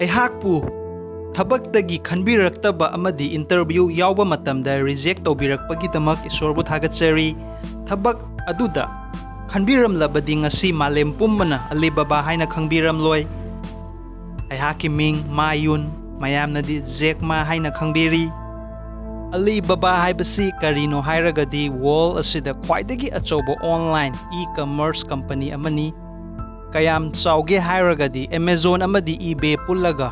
ꯑꯩꯍꯥꯛꯄꯨ ꯊꯕꯛꯇꯒꯤ ꯈꯟꯕꯤꯔꯛꯇꯕ ꯑꯃꯗꯤ ꯏꯟꯇꯔꯚ꯭ꯌꯨ ꯌꯥꯎꯕ ꯃꯇꯝꯗ ꯔꯤꯖꯦꯛ ꯇꯧꯕꯤꯔꯛꯄꯒꯤꯗꯃꯛ ꯏꯁꯣꯔꯕꯨ ꯊꯥꯒꯠꯆꯔꯤ꯫ ꯊꯕꯛ ꯑꯗꯨꯗ ꯈꯟꯕꯤꯔꯝꯂꯕꯗꯤ ꯉꯁꯤ ꯃꯥꯂꯦꯝ ꯄꯨꯝꯕꯅ ꯑꯂꯤꯕꯥꯕꯥ ꯍꯥꯏꯅ ꯈꯪꯕꯤꯔꯝꯂꯣꯏ꯫ ꯑꯩꯍꯥꯛꯀꯤ ꯃꯤꯡ ꯃꯥꯌꯨꯟ, ꯃꯌꯥꯝꯅꯗꯤ ꯖꯦꯛ ꯃꯥ ꯍꯥꯏꯅ ꯈꯪꯕꯤꯔꯤ꯫ ꯑꯂꯤꯕꯥꯕꯥ ꯍꯥꯏꯕꯁꯤ ꯀꯔꯤꯅꯣ ꯍꯥꯏꯔꯒꯗꯤ ꯋꯥꯔꯜ ꯑꯁꯤꯗ ꯈ꯭ꯋꯥꯏꯗꯒꯤ ꯑꯆꯧꯕ ꯑꯣꯟꯂꯥꯏꯟ ꯏ-ꯀꯃꯔꯁ ꯀꯝꯄꯅꯤ ꯑꯃꯅꯤ꯫ ꯀꯌꯥꯝ ꯆꯥꯎꯒꯦ ꯍꯥꯏꯔꯒꯗꯤ ꯑꯦꯃꯥꯖꯣꯟ ꯑꯃꯗꯤ ꯏꯕꯦ ꯄꯨꯜꯂꯒ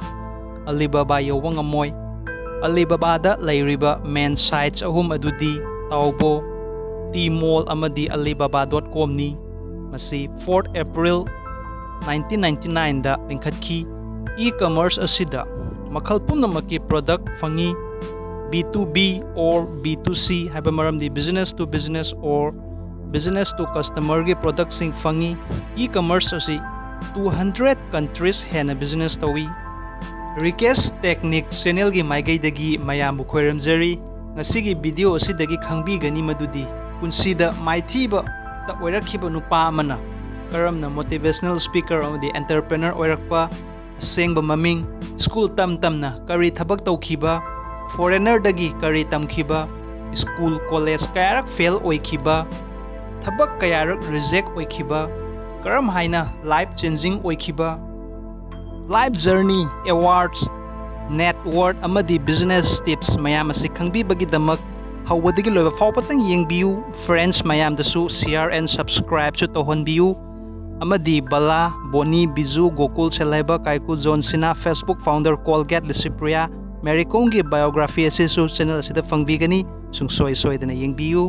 ꯑꯂꯤꯕꯥꯕꯥ ꯌꯧꯕ ꯉꯝꯃꯣꯏ꯫ ꯑꯂꯤꯕꯥꯕꯥꯗ ꯂꯩꯔꯤꯕ ꯃꯦꯟ ꯁꯥꯏꯠꯁ ꯑꯍꯨꯝ ꯑꯗꯨꯗꯤ ꯇꯥꯎꯕꯣ, ꯇꯤꯃꯣꯜ ꯑꯃꯗꯤ alibaba.com ꯅꯤ꯫ ꯃꯁꯤ 4 ꯑꯦꯄ꯭ꯔꯤꯜ 1999ꯗ ꯂꯤꯡꯈꯠꯈꯤ꯫ ꯏ-ꯀꯃꯔꯁ ꯑꯁꯤꯗ ꯃꯈꯜ ꯄꯨꯝꯅꯃꯛꯀꯤ ꯄ꯭ꯔꯗꯛ ꯐꯪꯏ꯫ B2B or B2C ꯍꯥꯏꯕ ꯃꯔꯝꯗꯤ business to business or business to ꯀꯁꯇꯃꯔꯒꯤ ꯄ꯭ꯔꯗꯛꯁꯤꯡ ꯐꯪꯏ꯫ ꯏ-ꯀꯃꯔꯁ ꯑꯁꯤ 200 ꯀꯟꯇ꯭ꯔꯤꯁ ꯍꯦꯟꯅ ꯕꯤꯖꯤꯅꯦꯁ ꯇꯧꯏ꯫ ꯔꯤꯀꯦꯁ ꯇꯦꯛꯅꯤꯛ ꯆꯦꯅꯦꯜꯒꯤ ꯃꯥꯏꯀꯩꯗꯒꯤ ꯃꯌꯥꯝꯕꯨ ꯈꯣꯏꯔꯝꯖꯔꯤ꯫ ꯉꯁꯤꯒꯤ ꯚꯤꯗꯤꯑꯣ ꯑꯁꯤꯗꯒꯤ ꯈꯪꯕꯤꯒꯅꯤ ꯃꯗꯨꯗꯤ ꯄꯨꯟꯁꯤꯗ ꯃꯥꯏꯊꯤꯕꯇ ꯑꯣꯏꯔꯛꯈꯤꯕ ꯅꯨꯄꯥ ꯑꯃꯅ ꯀꯔꯝꯅ ꯃꯣꯇꯤꯚꯦꯁꯅꯦꯜ ꯁ꯭ꯄꯤꯀꯔ ꯑꯃꯗꯤ ꯑꯦꯟꯇꯔꯄ꯭ꯔꯦꯅꯔ ꯑꯣꯏꯔꯛꯄ, ꯑꯁꯦꯡꯕ ꯃꯃꯤꯡ, ꯁ꯭ꯀꯨꯜ ꯇꯝꯅ ꯀꯔꯤ ꯊꯕꯛ ꯇꯧꯈꯤꯕ, ꯐꯣꯔꯦꯅꯔꯗꯒꯤ ꯀꯔꯤ ꯇꯝꯈꯤꯕ, ꯁ꯭ꯀꯨꯜ ꯀꯣꯂꯦꯖ ꯀꯌꯥꯔꯛ ꯐꯦꯜ ꯑꯣꯏꯈꯤꯕ, ꯊꯕꯛ ꯀꯌꯥꯔꯛ ꯔꯤꯖꯦꯛ ꯑꯣꯏꯈꯤꯕ, ꯀꯔꯝ ꯍꯥꯏꯅ ꯂꯥꯏꯐ ꯆꯦꯟꯖꯤꯡ ꯑꯣꯏꯈꯤꯕ, ꯂꯥꯏꯐ ꯖꯔꯅꯤ, ꯑꯦꯋꯥꯔꯗꯁ, ꯅꯦꯠꯋꯥꯔꯠ ꯑꯃꯗꯤ ꯕꯤꯖꯤꯅꯦꯁ ꯇꯤꯞꯁ ꯃꯌꯥꯝ ꯑꯁꯤ ꯈꯪꯕꯤꯕꯒꯤꯗꯃꯛ ꯍꯧꯕꯗꯒꯤ ꯂꯣꯏꯕ ꯐꯥꯎꯕꯇꯪ ꯌꯦꯡꯕꯤꯌꯨ꯫ ꯐ꯭ꯔꯦꯟడ్ꯁ ꯃꯌꯥꯝꯗꯁꯨ ꯁꯤꯌꯥꯔ ꯑꯦꯟ ꯁꯕꯁꯀ꯭ꯔꯥꯏꯕꯁꯨ ꯇꯧꯍꯟꯕꯤꯌꯨ꯫ ꯑꯃꯗꯤ ꯕꯂꯥ, ꯕꯣꯅꯤ, ꯕꯤꯖꯨ, ꯒꯣꯀꯨꯜ, ꯁꯦꯂꯥꯏꯕ, ꯀꯥꯏꯀꯨ, ꯖꯣꯟꯁꯤꯅꯥ, ꯐꯦꯁꯕꯨꯛ ꯐꯥꯎꯟꯗꯔ ꯀꯣꯜꯒꯦꯠ, ꯂꯤꯁꯤꯄ꯭ꯔꯤꯌꯥ, ꯃꯦꯔꯤꯀꯣꯝꯒꯤ ꯕꯥꯏꯑꯣꯒ꯭ꯔꯥꯐꯤ ꯑꯁꯤꯁꯨ ꯆꯦꯅꯦꯜ ꯑꯁꯤꯗ ꯐꯪꯕꯤꯒꯅꯤ꯫ ꯁꯨꯡꯁꯣꯏ ꯁꯣꯏꯗꯅ ꯌꯦꯡꯕꯤꯌꯨ꯫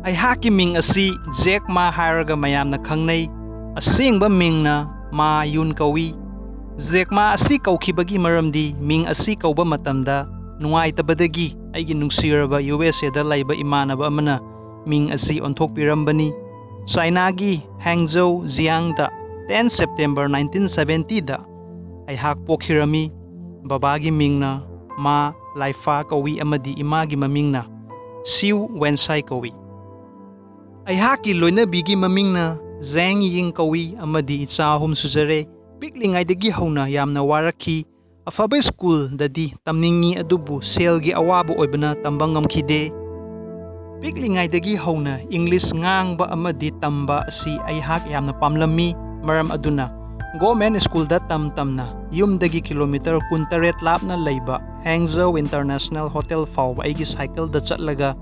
ꯑꯩꯍꯥꯛꯀꯤ ꯃꯤꯡ ꯑꯁꯤ ꯖꯦꯛ ꯃꯥ ꯍꯥꯏꯔꯒ ꯃꯌꯥꯝꯅ ꯈꯪꯅꯩ꯫ ꯑꯁꯦꯡꯕ ꯃꯤꯡꯅ ꯃꯥ ꯌꯨꯟ ꯀꯧꯏ꯫ ꯖꯦꯛ ꯃꯥ ꯑꯁꯤ ꯀꯧꯈꯤꯕꯒꯤ ꯃꯔꯝꯗꯤ ꯃꯤꯡ ꯑꯁꯤ ꯀꯧꯕ ꯃꯇꯝꯗ ꯅꯨꯡꯉꯥꯏꯇꯕꯗꯒꯤ ꯑꯩꯒꯤ ꯅꯨꯡꯁꯤꯔꯕ USAꯗ ꯂꯩꯕ ꯏꯃꯥꯟꯅꯕ ꯑꯃꯅ ꯃꯤꯡ ꯑꯁꯤ ꯑꯣꯟꯊꯣꯛꯄꯤꯔꯝꯕꯅꯤ꯫ ꯆꯥꯏꯅꯥꯒꯤ ꯍꯦꯡꯖꯧ ꯖꯤꯌꯥꯡꯗ 10 ꯁꯦꯞꯇꯦꯝꯕꯔ 1970ꯗ ꯑꯩꯍꯥꯛ ꯄꯣꯛꯈꯤꯔꯝꯃꯤ꯫ ꯕꯕꯥꯒꯤ ꯃꯤꯡꯅ ꯃꯥ ꯂꯥꯏꯐꯥ ꯀꯧꯏ ꯑꯃꯗꯤ ꯏꯃꯥꯒꯤ ꯃꯃꯤꯡꯅ ꯁꯤꯎ ꯋꯦꯟꯁꯥꯏ ꯀꯧꯏ꯫ ꯑꯩꯍꯥꯛꯀꯤ ꯂꯣꯏꯅꯕꯤꯒꯤ ꯃꯃꯤꯡꯅ ꯖꯦꯡ ꯌꯤꯡ ꯀꯧꯏ ꯑꯃꯗꯤ ꯏꯆꯥ ꯑꯍꯨꯝ ꯁꯨꯖꯔꯦ꯫ ꯄꯤꯛꯂꯤꯉꯩꯗꯒꯤ ꯍꯧꯅ ꯌꯥꯝꯅ ꯋꯥꯔꯛꯈꯤ꯫ ꯑꯐꯕ ꯁ꯭ꯀꯨꯜꯗꯗꯤ ꯇꯝꯅꯤꯡꯉꯤ ꯑꯗꯨꯕꯨ ꯁꯦꯜꯒꯤ ꯑꯋꯥꯕ ꯑꯣꯏꯕꯅ ꯇꯝꯕ ꯉꯝꯈꯤꯗꯦ꯫ ꯄꯤꯛꯂꯤꯉꯩꯗꯒꯤ ꯍꯧꯅ ꯏꯪꯂꯤꯁ ꯉꯥꯡꯕ ꯑꯃꯗꯤ ꯇꯝꯕ ꯑꯁꯤ ꯑꯩꯍꯥꯛ ꯌꯥꯝꯅ ꯄꯥꯝꯂꯝꯃꯤ꯫ ꯃꯔꯝ ꯑꯗꯨꯅ ꯒꯣꯔꯃꯦꯟꯠ ꯁ꯭ꯀꯨꯜꯗ ꯇꯝꯅ ꯌꯨꯝꯗꯒꯤ ꯀꯤꯂꯣꯃꯤꯇꯔ 18 ꯂꯥꯞꯅ ꯂꯩꯕ ꯍꯦꯡꯖꯧ ꯏꯟꯇꯔꯅꯦꯁꯅꯦꯜ ꯍꯣꯇꯦꯜ ꯐꯥꯎꯕ ꯑꯩꯒꯤ ꯁꯥꯏꯀꯜꯗ ꯆꯠꯂꯒ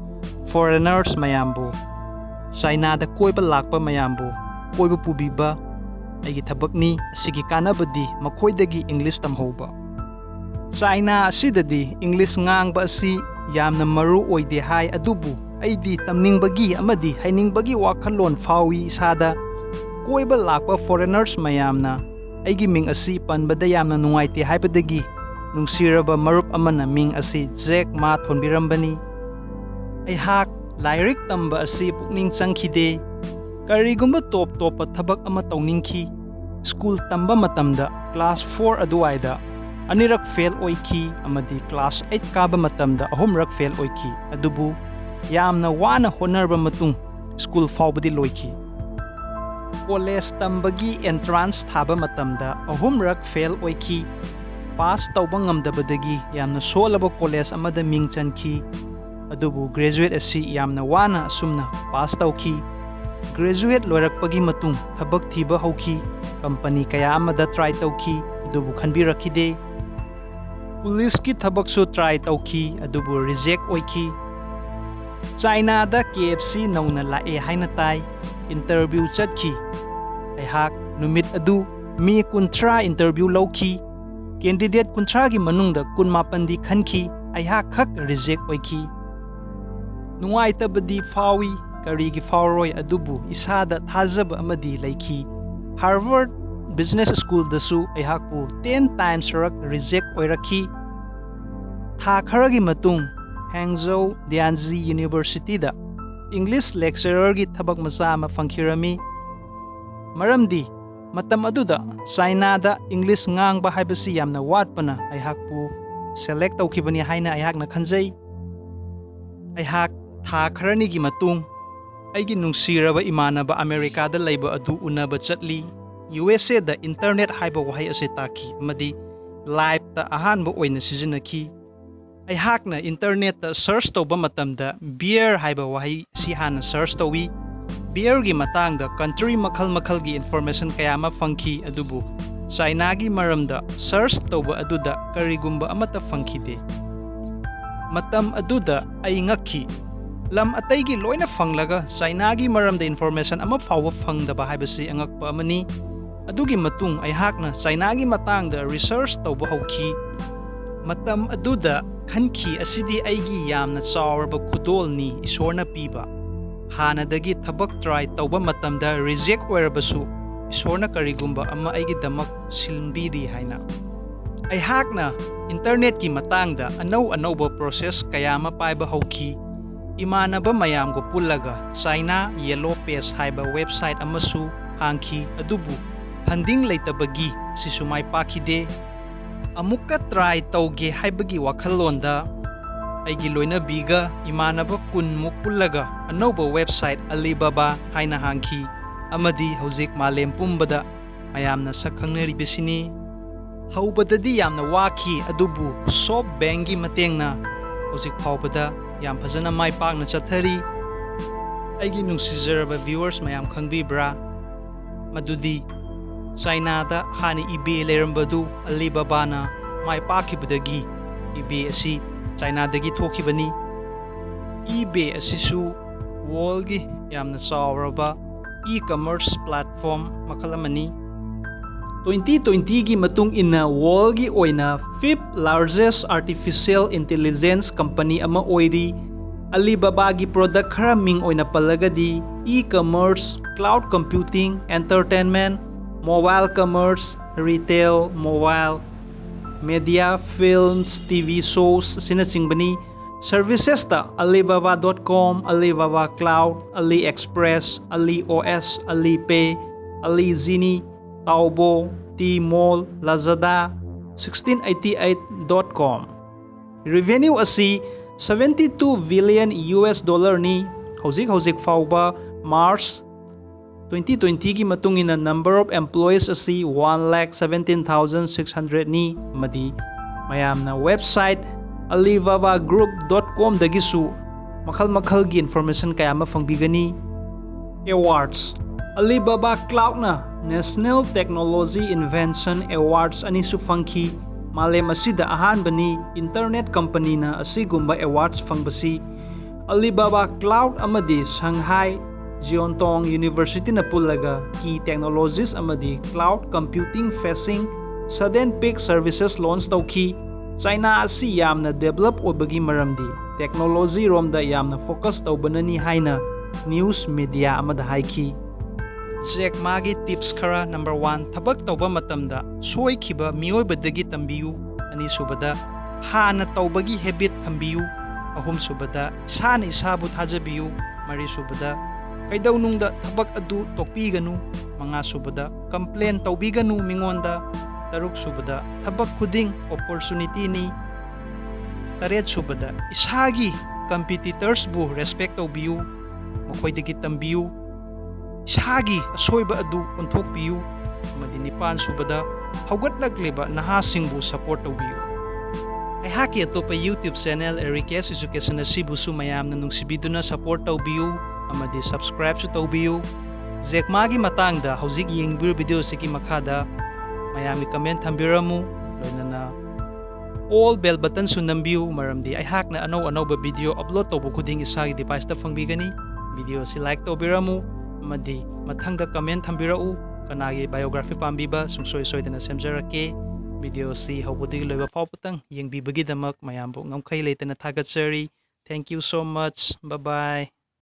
ꯐꯣꯔꯦꯅꯔꯁ ꯃꯌꯥꯝꯕꯨ, ꯆꯥꯏꯅꯥꯗ ꯀꯣꯏꯕ ꯂꯥꯛꯄ ꯃꯌꯥꯝꯕꯨ ꯀꯣꯏꯕ ꯄꯨꯕꯤꯕ ꯑꯩꯒꯤ ꯊꯕꯛꯅꯤ꯫ ꯑꯁꯤꯒꯤ ꯀꯥꯟꯅꯕꯗꯤ ꯃꯈꯣꯏꯗꯒꯤ ꯏꯪꯂꯤꯁ ꯇꯝꯍꯧꯕ꯫ ꯆꯥꯏꯅꯥ ꯑꯁꯤꯗꯗꯤ ꯏꯪꯂꯤꯁ ꯉꯥꯡꯕ ꯑꯁꯤ ꯌꯥꯝꯅ ꯃꯔꯨ ꯑꯣꯏꯗꯦ ꯍꯥꯏ ꯑꯗꯨꯕꯨ ꯑꯩꯗꯤ ꯇꯝꯅꯤꯡꯕꯒꯤ ꯑꯃꯗꯤ ꯍꯩꯅꯤꯡꯕꯒꯤ ꯋꯥꯈꯜꯂꯣꯟ ꯐꯥꯎꯏ ꯏꯁꯥꯗ꯫ ꯀꯣꯏꯕ ꯂꯥꯛꯄ ꯐꯣꯔꯦꯅꯔꯁ ꯃꯌꯥꯝꯅ ꯑꯩꯒꯤ ꯃꯤꯡ ꯑꯁꯤ ꯄꯟꯕꯗ ꯌꯥꯝꯅ ꯅꯨꯡꯉꯥꯏꯇꯦ ꯍꯥꯏꯕꯗꯒꯤ ꯅꯨꯡꯁꯤꯔꯕ ꯃꯔꯨꯞ ꯑꯃꯅ ꯃꯤꯡ ꯑꯁꯤ ꯖꯦꯛ ꯃꯥ ꯊꯣꯟꯕꯤꯔꯝꯕꯅꯤ꯫ ꯑꯩꯍꯥꯛ ꯂꯥꯏꯔꯤꯛ ꯇꯝꯕ ꯑꯁꯤ ꯄꯨꯛꯅꯤꯡ ꯆꯪꯈꯤꯗꯦ꯫ ꯀꯔꯤꯒꯨꯝꯕ ꯇꯣꯞ ꯇꯣꯞꯄ ꯊꯕꯛ ꯑꯃ ꯇꯧꯅꯤꯡꯈꯤ꯫ ꯁ꯭ꯀꯨꯜ ꯇꯝꯕ ꯃꯇꯝꯗ ꯀ꯭ꯂꯥꯁ 4 ꯑꯗꯨꯋꯥꯏꯗ 2ꯔꯛ ꯐꯦꯜ ꯑꯣꯏꯈꯤ ꯑꯃꯗꯤ ꯀ꯭ꯂꯥꯁ 8 ꯀꯥꯕ ꯃꯇꯝꯗ 3ꯔꯛ ꯐꯦꯜ ꯑꯣꯏꯈꯤ ꯑꯗꯨꯕꯨ ꯌꯥꯝꯅ ꯋꯥꯅ ꯍꯣꯠꯅꯔꯕ ꯃꯇꯨꯡ ꯁ꯭ꯀꯨꯜ ꯐꯥꯎꯕꯗꯤ ꯂꯣꯏꯈꯤ꯫ ꯀꯣꯂꯦꯖ ꯇꯝꯕꯒꯤ ꯑꯦꯟꯇ꯭ꯔꯥꯟꯁ ꯊꯥꯕ ꯃꯇꯝꯗ 3ꯔꯛ ꯐꯦꯜ ꯑꯣꯏꯈꯤ꯫ ꯄꯥꯁ ꯇꯧꯕ ꯉꯝꯗꯕꯗꯒꯤ ꯌꯥꯝꯅ ꯁꯣꯜꯂꯕ ꯀꯣꯂꯦꯖ ꯑꯃꯗ ꯃꯤꯡ ꯆꯟꯈꯤ ꯑꯗꯨꯕꯨ ꯒ꯭ꯔꯦꯖꯨꯋꯦꯠ ꯑꯁꯤ ꯌꯥꯝꯅ ꯋꯥꯅ ꯑꯁꯨꯝꯅ ꯄꯥꯁ ꯇꯧꯈꯤ꯫ ꯒ꯭ꯔꯦꯖꯨꯋꯦꯠ ꯂꯣꯏꯔꯛꯄꯒꯤ ꯃꯇꯨꯡ ꯊꯕꯛ ꯊꯤꯕ ꯍꯧꯈꯤ꯫ ꯀꯝꯄꯅꯤ ꯀꯌꯥ ꯑꯃꯗ ꯇ꯭ꯔꯥꯏ ꯇꯧꯈꯤ ꯑꯗꯨꯕꯨ ꯈꯟꯕꯤꯔꯛꯈꯤꯗꯦ꯫ ꯄꯨꯂꯤꯁꯀꯤ ꯊꯕꯛꯁꯨ ꯇ꯭ꯔꯥꯏ ꯇꯧꯈꯤ ꯑꯗꯨꯕꯨ ꯔꯤꯖꯦꯛ ꯑꯣꯏꯈꯤ꯫ ꯆꯥꯏꯅꯥꯗ KFC ꯅꯧꯅ ꯂꯥꯛꯑꯦ ꯍꯥꯏꯅ ꯇꯥꯏ꯫ ꯏꯟꯇꯔꯚ꯭ꯌꯨ ꯆꯠꯈꯤ꯫ ꯑꯩꯍꯥꯛ ꯅꯨꯃꯤꯠ ꯑꯗꯨ ꯃꯤ 30 ꯏꯟꯇꯔꯚ꯭ꯌꯨ ꯂꯧꯈꯤ꯫ ꯀꯦꯟꯗꯤꯗꯦꯠ 30ꯒꯤ ꯃꯅꯨꯡꯗ 19ꯗꯤ ꯈꯟꯈꯤ꯫ ꯑꯩꯍꯥꯛ ꯈꯛ ꯔꯤꯖꯦꯛ ꯑꯣꯏꯈꯤ꯫ ꯅꯨꯡꯉꯥꯏꯇꯕꯗꯤ ꯐꯥꯎꯏ, ꯀꯔꯤꯒꯤ ꯐꯥꯎꯔꯣꯏ ꯑꯗꯨꯕꯨ ꯏꯁꯥꯗ ꯊꯥꯖꯕ ꯑꯃꯗꯤ ꯂꯩꯈꯤ꯫ ꯍꯥꯔꯚꯥꯔꯗ ꯕꯤꯖꯤꯅꯦꯁ ꯁ꯭ꯀꯨꯜꯗꯁꯨ ꯑꯩꯍꯥꯛꯄꯨ 10 ꯇꯥꯏꯝꯁꯔꯛ ꯔꯤꯖꯦꯛ ꯑꯣꯏꯔꯛꯈꯤ꯫ ꯊꯥ ꯈꯔꯒꯤ ꯃꯇꯨꯡ ꯍꯦꯡꯖꯧ ꯗꯤꯌꯥꯟꯖꯤ ꯌꯨꯅꯤꯚꯔꯁꯤꯇꯤꯗ ꯏꯪꯂꯤꯁ ꯂꯦꯛꯆꯔꯔꯒꯤ ꯊꯕꯛ ꯃꯆꯥ ꯑꯃ ꯐꯪꯈꯤꯔꯝꯃꯤ꯫ ꯃꯔꯝꯗꯤ ꯃꯇꯝ ꯑꯗꯨꯗ ꯆꯥꯏꯅꯥꯗ ꯏꯪꯂꯤꯁ ꯉꯥꯡꯕ ꯍꯥꯏꯕꯁꯤ ꯌꯥꯝꯅ ꯋꯥꯠꯄꯅ ꯑꯩꯍꯥꯛꯄꯨ ꯁꯦꯂꯦꯛ ꯇꯧꯈꯤꯕꯅꯤ ꯍꯥꯏꯅ ꯑꯩꯍꯥꯛꯅ ꯈꯟꯖꯩ꯫ ꯑꯩꯍꯥꯛ ꯊꯥ ꯈꯔꯅꯤꯒꯤ ꯃꯇꯨꯡ ꯑꯩꯒꯤ ꯅꯨꯡꯁꯤꯔꯕ ꯏꯃꯥꯟꯅꯕ ꯑꯃꯦꯔꯤꯀꯥꯗ ꯂꯩꯕ ꯑꯗꯨ ꯎꯅꯕ ꯆꯠꯂꯤ꯫ USAꯗ ꯏꯟꯇꯔꯅꯦꯠ ꯍꯥꯏꯕ ꯋꯥꯍꯩ ꯑꯁꯤ ꯇꯥꯈꯤ ꯑꯃꯗꯤ ꯂꯥꯏꯐꯇ ꯑꯍꯥꯟꯕ ꯑꯣꯏꯅ ꯁꯤꯖꯤꯟꯅꯈꯤ꯫ ꯑꯩꯍꯥꯛꯅ ꯏꯟꯇꯔꯅꯦꯠꯇ ꯁꯔꯆ ꯇꯧꯕ ꯃꯇꯝꯗ ꯕꯤꯌꯔ ꯍꯥꯏꯕ ꯋꯥꯍꯩ ꯑꯁꯤ ꯍꯥꯟꯅ ꯁꯔꯆ ꯇꯧꯏ꯫ ꯕꯤꯌꯔꯒꯤ ꯃꯇꯥꯡꯗ ꯀꯟꯇ꯭ꯔꯤ ꯃꯈꯜ ꯃꯈꯜꯒꯤ ꯏꯟꯐꯣꯔꯃꯦꯁꯟ ꯀꯌꯥ ꯑꯃ ꯐꯪꯈꯤ, ꯑꯗꯨꯕꯨ ꯆꯥꯏꯅꯥꯒꯤ ꯃꯔꯝꯗ ꯁꯔꯆ ꯇꯧꯕ ꯑꯗꯨꯗ ꯀꯔꯤꯒꯨꯝꯕ ꯑꯃꯠꯇ ꯐꯪꯈꯤꯗꯦ꯫ ꯃꯇꯝ ꯑꯗꯨꯗ ꯑꯩ ꯉꯛꯈꯤ꯫ ꯂꯝ ꯑꯇꯩꯒꯤ ꯂꯣꯏꯅ ꯐꯪꯂꯒ ꯆꯥꯏꯅꯥꯒꯤ ꯃꯔꯝꯗ ꯏꯟꯐꯣꯔꯃꯦꯁꯟ ꯑꯃ ꯐꯥꯎꯕ ꯐꯪꯗꯕ ꯍꯥꯏꯕꯁꯤ ꯑꯉꯛꯄ ꯑꯃꯅꯤ꯫ ꯑꯗꯨꯒꯤ ꯃꯇꯨꯡ ꯑꯩꯍꯥꯛꯅ ꯆꯥꯏꯅꯥꯒꯤ ꯃꯇꯥꯡꯗ ꯔꯤꯁꯔꯆ ꯇꯧꯕ ꯍꯧꯈꯤ꯫ ꯃꯇꯝ ꯑꯗꯨꯗ ꯈꯟꯈꯤ ꯑꯁꯤꯗꯤ ꯑꯩꯒꯤ ꯌꯥꯝꯅ ꯆꯥꯎꯔꯕ ꯈꯨꯗꯣꯜꯅꯤ ꯏꯁꯣꯔꯅ ꯄꯤꯕ꯫ ꯍꯥꯟꯅꯗꯒꯤ ꯊꯕꯛ ꯇ꯭ꯔꯥꯏ ꯇꯧꯕ ꯃꯇꯝꯗ ꯔꯤꯖꯦꯛ ꯑꯣꯏꯔꯕꯁꯨ ꯏꯁꯣꯔꯅ ꯀꯔꯤꯒꯨꯝꯕ ꯑꯃ ꯑꯩꯒꯤꯗꯃꯛ ꯁꯤꯟꯕꯤꯔꯤ ꯍꯥꯏꯅ꯫ ꯑꯩꯍꯥꯛꯅ ꯏꯟꯇꯔꯅꯦꯠꯀꯤ ꯃꯇꯥꯡꯗ ꯑꯅꯧ ꯑꯅꯧꯕ ꯄ꯭ꯔꯣꯁꯦꯁ ꯀꯌꯥ ꯑꯃ ꯄꯥꯏꯕ ꯍꯧꯈꯤ꯫ ꯏꯃꯥꯟꯅꯕ ꯃꯌꯥꯝꯒ ꯄꯨꯜꯂꯒ ꯆꯥꯏꯅꯥ ꯌꯦꯂꯣ ꯄꯦꯖ ꯍꯥꯏꯕ ꯋꯦꯕꯁꯥꯏꯠ ꯑꯃꯁꯨ ꯍꯥꯡꯈꯤ, ꯑꯗꯨꯕꯨ ꯐꯟꯗꯤꯡ ꯂꯩꯇꯕꯒꯤ ꯑꯁꯤꯁꯨ ꯃꯥꯏ ꯄꯥꯛꯈꯤꯗꯦ꯫ ꯑꯃꯨꯛꯀ ꯇ꯭ꯔꯥꯏ ꯇꯧꯒꯦ ꯍꯥꯏꯕꯒꯤ ꯋꯥꯈꯜꯂꯣꯟꯗ ꯑꯩꯒꯤ ꯂꯣꯏꯅꯕꯤꯒ ꯏꯃꯥꯟꯅꯕ 10ꯃꯨꯛ ꯄꯨꯜꯂꯒ ꯑꯅꯧꯕ ꯋꯦꯕꯁꯥꯏꯠ ꯑꯂꯤꯕꯥꯕꯥ ꯍꯥꯏꯅ ꯍꯥꯡꯈꯤ, ꯑꯃꯗꯤ ꯍꯧꯖꯤꯛ ꯃꯥꯂꯦꯝ ꯄꯨꯝꯕꯗ ꯃꯌꯥꯝꯅ ꯁꯛ ꯈꯪꯅꯔꯤꯕꯁꯤꯅꯤ꯫ ꯍꯧꯕꯗꯗꯤ ꯌꯥꯝꯅ ꯋꯥꯈꯤ, ꯑꯗꯨꯕꯨ ꯁꯣꯞ ꯕꯦꯡꯒꯤ ꯃꯇꯦꯡꯅ ꯍꯧꯖꯤꯛ ꯐꯥꯎꯕꯗ ꯌꯥꯝ ꯐꯖꯅ ꯃꯥꯏ ꯄꯥꯛꯅ ꯆꯠꯊꯔꯤ꯫ ꯑꯩꯒꯤ ꯅꯨꯡꯁꯤꯖꯔꯕ ꯚꯤꯌꯨꯋꯔꯁ ꯃꯌꯥꯝ ꯈꯪꯕꯤꯕ꯭ꯔꯥ ꯃꯗꯨꯗꯤ ꯆꯥꯏꯅꯥꯗ ꯍꯥꯟꯅ eBay ꯂꯩꯔꯝꯕꯗꯨ ꯑꯂꯤꯕꯥꯕꯥꯅ ꯃꯥꯏ ꯄꯥꯛꯈꯤꯕꯗꯒꯤ eBay ꯑꯁꯤ ꯆꯥꯏꯅꯥꯗꯒꯤ ꯊꯣꯛꯈꯤꯕꯅꯤ꯫ eBay ꯑꯁꯤꯁꯨ ꯋꯥꯔꯜꯒꯤ ꯌꯥꯝꯅ ꯆꯥꯎꯔꯕ ꯏ-ꯀꯃꯔꯁ ꯄ꯭ꯂꯦꯠꯐꯣꯔꯝ ꯃꯈꯜ ꯑꯃꯅꯤ꯫ 2020ꯒꯤ ꯃꯇꯨꯡ ꯏꯟꯅ ꯋꯥꯔꯜꯒꯤ ꯑꯣꯏꯅ 5th largest artificial intelligence company ꯑꯃ ꯑꯣꯏꯔꯤ꯫ ꯑꯂꯤꯕꯥꯕꯥꯒꯤ ꯄ꯭ꯔꯣꯗꯛ ꯈꯔ ꯃꯤꯡ ꯑꯣꯏꯅ ꯄꯜꯂꯒꯗꯤ e-commerce, cloud computing, entertainment, mobile commerce, retail, mobile media, films, TV shows ꯑꯁꯤꯅꯆꯤꯡꯕꯅꯤ꯫ ꯁꯔꯚꯤꯁꯦꯁꯇ alibaba.com, Alibaba Cloud, AliExpress, AliOS, Alipay, AliZini, Taobao, Tmall, Lazada, 1688.com. Revenue asi $72 billion ni hꯧꯖꯤꯛ ꯐꯥꯎꯕ March 2020ꯒꯤ ꯃꯇꯨꯡ ꯏꯟꯅ number of employees asi 1,17,600 ni, ꯑꯃꯗꯤ ꯃꯌꯥꯝꯅ website ALIBABAGROUP.com ꯗꯒꯤꯁꯨ ꯃꯈꯜꯒꯤ information ꯀꯌꯥ ꯑꯃ ꯐꯪꯕꯤꯒꯅꯤ꯫ ꯑꯦꯋꯥꯔꯗꯁ: ꯑꯂꯤꯕꯥꯕꯥ ꯀ꯭ꯂꯥꯎꯗꯅ ꯅꯦꯁꯅꯦꯜ ꯇꯦꯛꯅꯣꯂꯣꯖꯤ ꯏꯟꯚꯦꯟꯁꯟ ꯑꯦꯋꯥꯔꯗꯁ ꯑꯅꯤꯁꯨ ꯐꯪꯈꯤ꯫ ꯃꯥꯂꯦꯝ ꯑꯁꯤꯗ ꯑꯍꯥꯟꯕꯅꯤ ꯏꯟꯇꯔꯅꯦꯠ ꯀꯝꯄꯅꯤꯅ ꯑꯁꯤꯒꯨꯝꯕ ꯑꯦꯋꯥꯔꯗꯁ ꯐꯪꯕꯁꯤ꯫ ꯑꯂꯤꯕꯥꯕꯥ ꯀ꯭ꯂꯥꯎꯗ ꯑꯃꯗꯤ ꯁꯪꯍꯥꯏ ꯖꯤꯑꯣꯟꯇꯣꯡ ꯌꯨꯅꯤꯚꯔꯁꯤꯇꯤꯅ ꯄꯨꯜꯂꯒ ꯀꯤ ꯇꯦꯛꯅꯣꯂꯣꯖꯤꯁ ꯑꯃꯗꯤ ꯀ꯭ꯂꯥꯎꯗ ꯀꯝꯄ꯭ꯌꯨꯇꯤꯡ ꯐꯦꯁꯤꯡ ꯁꯗꯦꯟ ꯄꯤꯛ ꯁꯔꯚꯤꯁꯦꯁ ꯂꯣꯟꯆ ꯇꯧꯈꯤ꯫ ꯆꯥꯏꯅꯥ ꯑꯁꯤ ꯌꯥꯝꯅ ꯗꯦꯚꯂꯞ ꯑꯣꯏꯕꯒꯤ ꯃꯔꯝꯗꯤ ꯇꯦꯛꯅꯣꯂꯣꯖꯤ ꯔꯣꯝꯗ ꯌꯥꯝꯅ ꯐꯣꯀꯁ ꯇꯧꯕꯅꯅꯤ ꯍꯥꯏꯅ ꯅ꯭ꯌꯨꯁ ꯃꯤꯗꯤꯌꯥ ꯑꯃꯗ ꯍꯥꯏꯈꯤ꯫ ꯖꯦꯛ ꯃꯥꯒꯤ ꯇꯤꯞꯁ ꯈꯔ: ꯅꯝꯕꯔ 1, ꯊꯕꯛ ꯇꯧꯕ ꯃꯇꯝꯗ ꯁꯣꯏꯈꯤꯕ ꯃꯤꯑꯣꯏꯕꯗꯒꯤ ꯇꯝꯕꯤꯌꯨ꯫ ꯑꯅꯤꯁꯨꯕꯗ, ꯍꯥꯟꯅ ꯇꯧꯕꯒꯤ ꯍꯦꯕꯤꯠ ꯊꯝꯕꯤꯌꯨ꯫ ꯑꯍꯨꯝꯁꯨꯕꯗ, ꯏꯁꯥꯅ ꯏꯁꯥꯕꯨ ꯊꯥꯖꯕꯤꯌꯨ꯫ ꯃꯔꯤꯁꯨꯕꯗ, ꯀꯩꯗꯧꯅꯨꯡꯗ ꯊꯕꯛ ꯑꯗꯨ ꯇꯣꯛꯄꯤꯒꯅꯨ꯫ ꯃꯉꯥꯁꯨꯕꯗ, ꯀꯝꯄ꯭ꯂꯦꯟ ꯇꯧꯕꯤꯒꯅꯨ ꯃꯤꯉꯣꯟꯗ꯫ ꯇꯔꯨꯛꯁꯨꯕꯗ, ꯊꯕꯛ ꯈꯨꯗꯤꯡ ꯑꯣꯄꯣꯔꯆꯨꯅꯤꯇꯤꯅꯤ꯫ ꯇꯔꯦꯠꯁꯨꯕꯗ, ꯏꯁꯥꯒꯤ ꯀꯝꯄꯤꯇꯤꯇꯔꯁꯕꯨ ꯔꯦꯁꯄꯦꯛ ꯇꯧꯕꯤꯌꯨ, ꯃꯈꯣꯏꯗꯒꯤ ꯇꯝꯕꯤꯌꯨ, ꯏꯁꯥꯒꯤ ꯑꯁꯣꯏꯕ ꯑꯗꯨ ꯑꯣꯟꯊꯣꯛꯄꯤꯌꯨ꯫ ꯑꯃꯗꯤ ꯅꯤꯄꯥꯟꯁꯨꯕꯗ, ꯍꯧꯒꯠꯂꯛꯂꯤꯕ ꯅꯍꯥꯁꯤꯡꯕꯨ ꯁꯄꯣꯔꯠ ꯇꯧꯕꯤꯌꯨ꯫ ꯑꯩꯍꯥꯛꯀꯤ ꯑꯇꯣꯞꯄ ꯌꯨꯇ꯭ꯌꯨꯕ ꯆꯦꯅꯦꯜ ꯔꯤꯀꯦꯁ ꯏꯖꯨꯀꯦꯁꯟ ꯑꯁꯤꯕꯨꯁꯨ ꯃꯌꯥꯝꯅ ꯅꯨꯡꯁꯤꯕꯤꯗꯨꯅ ꯁꯄꯣꯔꯠ ꯇꯧꯕꯤꯌꯨ, ꯑꯃꯗꯤ ꯁꯕꯁꯀ꯭ꯔꯥꯏꯕꯁꯨ ꯇꯧꯕꯤꯌꯨ꯫ ꯖꯦꯛ ꯃꯥꯒꯤ ꯃꯇꯥꯡꯗ ꯍꯧꯖꯤꯛ ꯌꯦꯡꯕꯤꯔꯤꯕ ꯚꯤꯗꯤꯑꯣ ꯑꯁꯤꯒꯤ ꯃꯈꯥꯗ ꯃꯌꯥꯝꯒꯤ ꯀꯃꯦꯟꯠ ꯊꯝꯕꯤꯔꯝꯃꯨ, ꯂꯣꯏꯅꯅ ꯑꯣꯜ ꯕꯦꯜ ꯕꯇꯟꯁꯨ ꯅꯝꯕꯤꯌꯨ, ꯃꯔꯝꯗꯤ ꯑꯩꯍꯥꯛꯅ ꯑꯅꯧꯕ ꯚꯤꯗꯤꯑꯣ ꯑꯞꯂꯣꯗ ꯇꯧꯕ ꯈꯨꯗꯤꯡ ꯏꯁꯥꯒꯤ ꯗꯤꯚꯥꯏꯁꯇ ꯐꯪꯕꯤꯒꯅꯤ꯫ ꯚꯤꯗꯤꯑꯣ ꯑꯁꯤ ꯂꯥꯏꯛ ꯇꯧꯕꯤꯔꯝꯃꯨ, ꯑꯃꯗꯤ ꯃꯊꯪꯗ ꯀꯃꯦꯟꯠ ꯊꯝꯕꯤꯔꯛꯎ ꯀꯅꯥꯒꯤ ꯕꯥꯏꯑꯣꯒ꯭ꯔꯥꯐꯤ ꯄꯥꯝꯕꯤꯕ ꯁꯨꯡꯁꯣꯏ ꯁꯣꯏꯗꯅ ꯁꯦꯝꯖꯔꯛꯀꯦ꯫ ꯚꯤꯗꯤꯑꯣ ꯑꯁꯤ ꯍꯧꯕꯗꯒꯤ ꯂꯣꯏꯕ ꯐꯥꯎꯕꯇꯪ ꯌꯦꯡꯕꯤꯕꯒꯤꯗꯃꯛ ꯃꯌꯥꯝꯕꯨ ꯉꯝꯈꯩ ꯂꯩꯇꯅ ꯊꯥꯒꯠꯆꯔꯤ꯫ Thank you so much. Bye by.